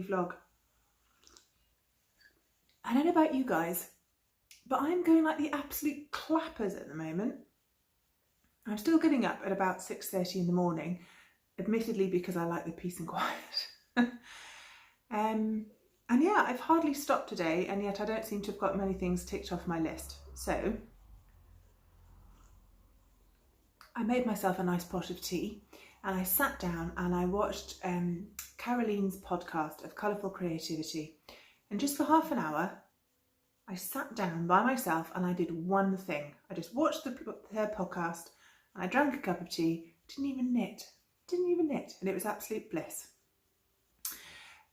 vlog. I don't know about you guys, but I'm going like the absolute clappers at the moment. I'm still getting up at about 6:30 in the morning, admittedly because I like the peace and quiet. And yeah, I've hardly stopped today, and yet I don't seem to have got many things ticked off my list. So I made myself a nice pot of tea, and I sat down and I watched Caroline's podcast of Colourful Creativity. And just for half an hour, I sat down by myself and I did one thing. I just watched her podcast and I drank a cup of tea, didn't even knit, and it was absolute bliss.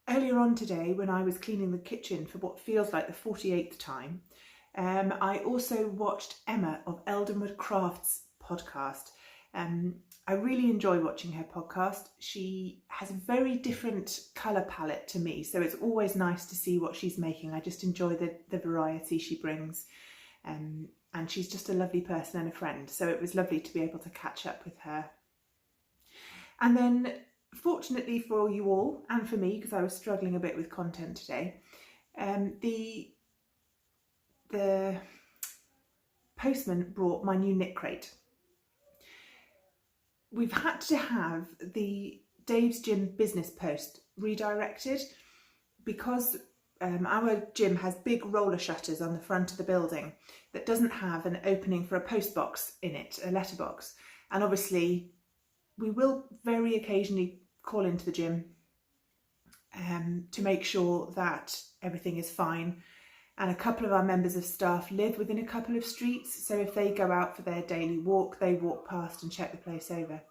Earlier on today, when I was cleaning the kitchen for what feels like the 48th time, I also watched Emma of Eldenwood Crafts podcast. I really enjoy watching her podcast. She has a very different colour palette to me, so it's always nice to see what she's making. I just enjoy the variety she brings, and she's just a lovely person and a friend, so it was lovely to be able to catch up with her. And then, fortunately for you all, and for me, because I was struggling a bit with content today, the postman brought my new Knitcrate. We've had to have the Dave's Gym business post redirected because our gym has big roller shutters on the front of the building that doesn't have an opening for a post box in it, a letterbox. And obviously we will very occasionally call into the gym to make sure that everything is fine. And a couple of our members of staff live within a couple of streets, so if they go out for their daily walk, they walk past and check the place over.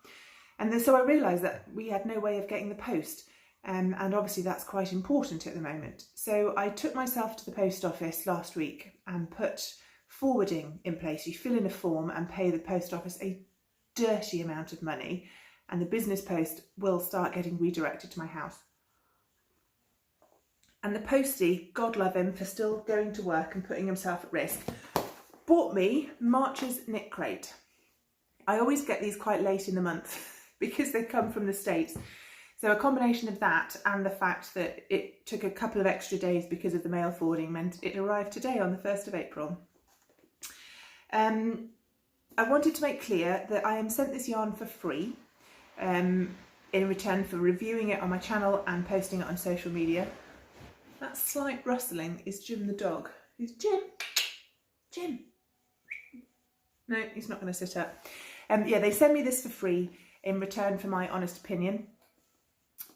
And then so I realised that we had no way of getting the post, and obviously that's quite important at the moment. So I took myself to the post office last week and put forwarding in place. You fill in a form and pay the post office a dirty amount of money, and the business post will start getting redirected to my house. And the postie, God love him for still going to work and putting himself at risk, bought me March's Knitcrate. I always get these quite late in the month because they come from the States. So a combination of that and the fact that it took a couple of extra days because of the mail forwarding meant it arrived today on the 1st of April. I wanted to make clear that I am sent this yarn for free in return for reviewing it on my channel and posting it on social media. That slight rustling is Jim the dog. Who's Jim? Jim. No, he's not going to sit up. Yeah, they send me this for free in return for my honest opinion.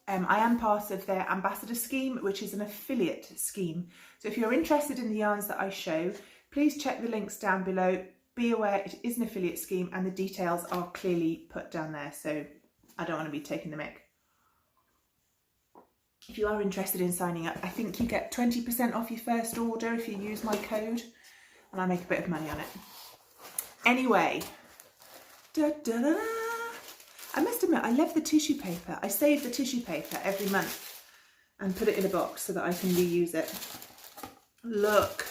I am part of their ambassador scheme, which is an affiliate scheme. So if you're interested in the yarns that I show, please check the links down below. Be aware it is an affiliate scheme and the details are clearly put down there. So I don't want to be taking the mick. If you are interested in signing up, I think you get 20% off your first order if you use my code, and I make a bit of money on it. Anyway, I must admit, I love the tissue paper. I save the tissue paper every month and put it in a box so that I can reuse it. Look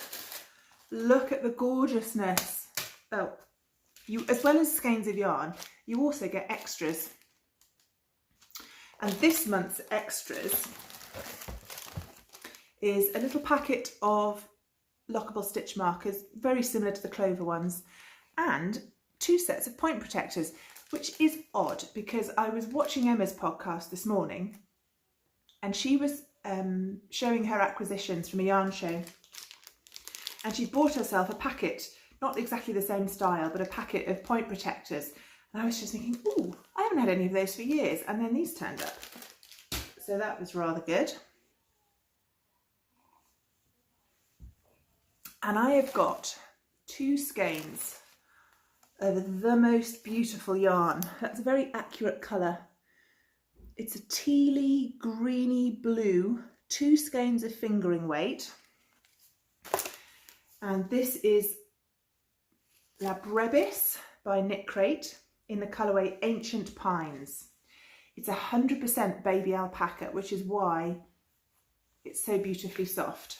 at the gorgeousness. Oh, you, as well as skeins of yarn, you also get extras. And this month's extras is a little packet of lockable stitch markers, very similar to the Clover ones, and 2 sets of point protectors, which is odd because I was watching Emma's podcast this morning and she was showing her acquisitions from a yarn show, and she bought herself a packet, not exactly the same style, but a packet of point protectors. And I was just thinking, ooh, I haven't had any of those for years. And then these turned up. So that was rather good. And I have got 2 skeins of the most beautiful yarn. That's a very accurate colour. It's a tealy, greeny blue, 2 skeins of fingering weight. And this is La Brebis by Knitcrate in the colourway Ancient Pines. It's 100% baby alpaca, which is why it's so beautifully soft.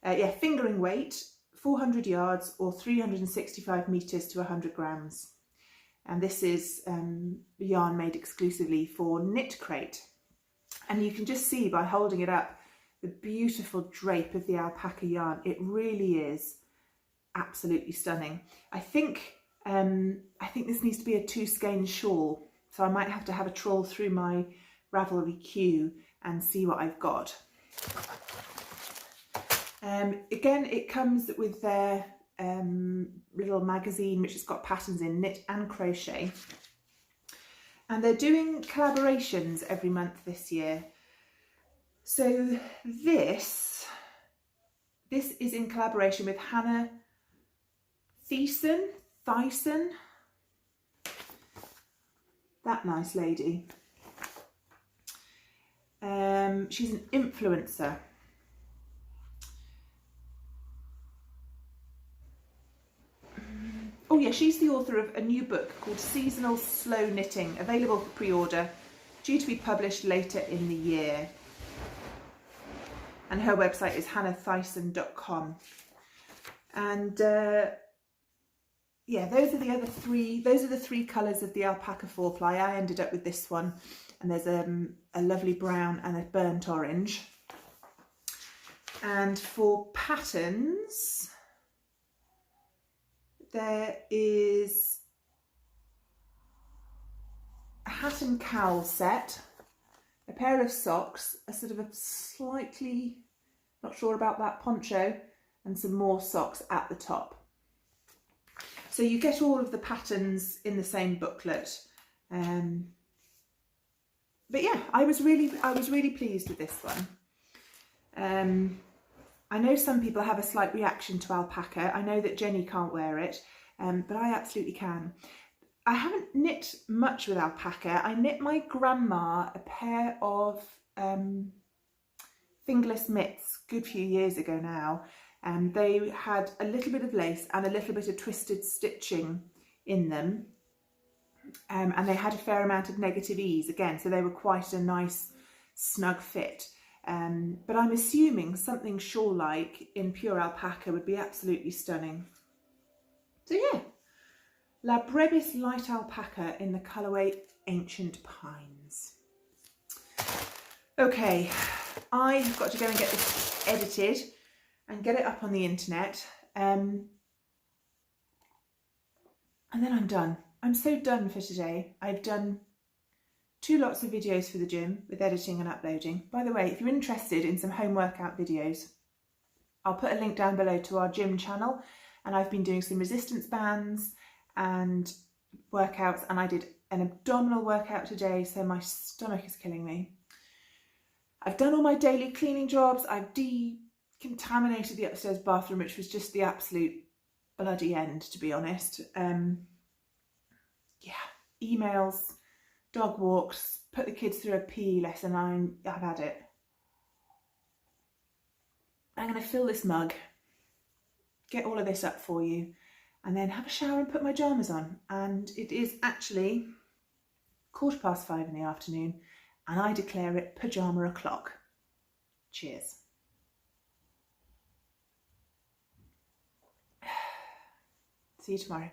Yeah, fingering weight, 400 yards or 365 metres to 100 grams. And this is yarn made exclusively for Knitcrate. And you can just see by holding it up the beautiful drape of the alpaca yarn. It really is absolutely stunning. I think this needs to be a 2-skein shawl, so I might have to have a trawl through my Ravelry queue and see what I've got. Again, it comes with their little magazine which has got patterns in knit and crochet, and they're doing collaborations every month this year. So this is in collaboration with Hannah Thiessen, that nice lady. She's an influencer. Oh yeah, she's the author of a new book called Seasonal Slow Knitting, available for pre-order, due to be published later in the year. And her website is hannahthiessen.com. And yeah, those are the three colours of the alpaca 4-ply. I ended up with this one, and there's a lovely brown and a burnt orange. And for patterns, there is a hat and cowl set, a pair of socks, a sort of a slightly, not sure about that, poncho, and some more socks at the top. So you get all of the patterns in the same booklet. But yeah, I was really pleased with this one. I know some people have a slight reaction to alpaca. I know that Jenny can't wear it, but I absolutely can. I haven't knit much with alpaca. I knit my grandma a pair of fingerless mitts a good few years ago now, and they had a little bit of lace and a little bit of twisted stitching in them, and they had a fair amount of negative ease again, so they were quite a nice snug fit. But I'm assuming something shawl-like in pure alpaca would be absolutely stunning. So yeah, La Brebis Light Alpaca in the colourway Ancient Pines. Okay, I've got to go and get this edited and get it up on the internet, and then I'm done. I'm so done for today. I've done 2 lots of videos for the gym with editing and uploading. By the way, if you're interested in some home workout videos, I'll put a link down below to our gym channel, and I've been doing some resistance bands and workouts, and I did an abdominal workout today, so my stomach is killing me. I've done all my daily cleaning jobs. I've decontaminated the upstairs bathroom, which was just the absolute bloody end, to be honest. Yeah, emails, dog walks, put the kids through a PE lesson. I've had it. I'm going to fill this mug, get all of this up for you, and then have a shower and put my pyjamas on. And it is actually 5:15 in the afternoon, and I declare it pyjama o'clock. Cheers. See you tomorrow.